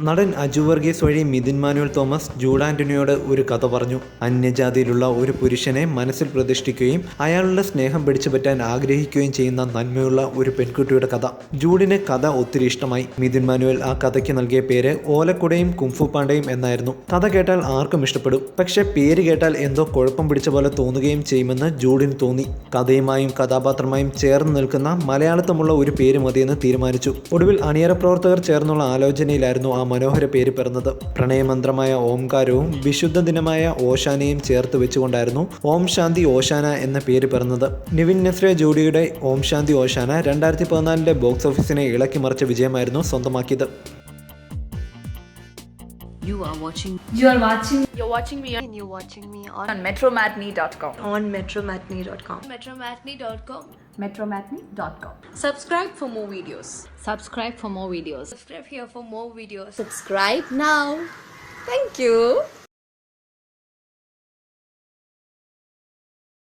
നടൻ അജു വർഗീസ് വഴി Mithun manual Thomas Jude ആന്റണിയോട് ഒരു കഥ പറഞ്ഞു. അന്യജാതിയിലുള്ള ഒരു പുരുഷനെ മനസ്സിൽ പ്രതിഷ്ഠിക്കുകയും അയാളുടെ സ്നേഹം പിടിച്ചുപറ്റാൻ ആഗ്രഹിക്കുകയും ചെയ്യുന്ന നന്മയുള്ള ഒരു പെൺകുട്ടിയുടെ കഥ. ജൂഡിന് കഥ ഒത്തിരി ഇഷ്ടമായി. മിഥുൻ മാനുവൽ ആ കഥയ്ക്ക് നൽകിയ പേര് ഓലക്കുടയും കുംഫു പാണ്ടയും എന്നായിരുന്നു. കഥ കേട്ടാൽ ആർക്കും ഇഷ്ടപ്പെടും. പക്ഷെ പേര് കേട്ടാൽ എന്തോ കുഴപ്പം പിടിച്ച പോലെ തോന്നുകയും ചെയ്യുമെന്ന് ജൂഡിന് തോന്നി. കഥയുമായും കഥാപാത്രമായും ചേർന്ന് നിൽക്കുന്ന മലയാളത്തമുള്ള ഒരു പേര് മതിയെന്ന് തീരുമാനിച്ചു. ഒടുവിൽ അണിയറ പ്രവർത്തകർ ചേർന്നുള്ള ആലോചനയിലായിരുന്നു ആ മനോഹര പേര് പിറന്നത്. പ്രണയമന്ത്രമായ ഓംകാരവും വിശുദ്ധ ദിനമായ ഓശാനയും ചേർത്ത് വെച്ചുകൊണ്ടായിരുന്നു ഓം ശാന്തി ഓശാന എന്ന പേര് പിറന്നത്. നിവിൻ നസ്രിയ ജോഡിയുടെ ഓം ശാന്തി ഓശാന 2014 ബോക്സ് ഓഫീസിനെ ഇളക്കി മറിച്ച വിജയമായിരുന്നു സ്വന്തമാക്കിയത്. You're watching me on metromatney.com. metromatney.com. metromatney.com. Subscribe for more videos. Subscribe for more videos. Subscribe here for more videos. Subscribe now. Thank you.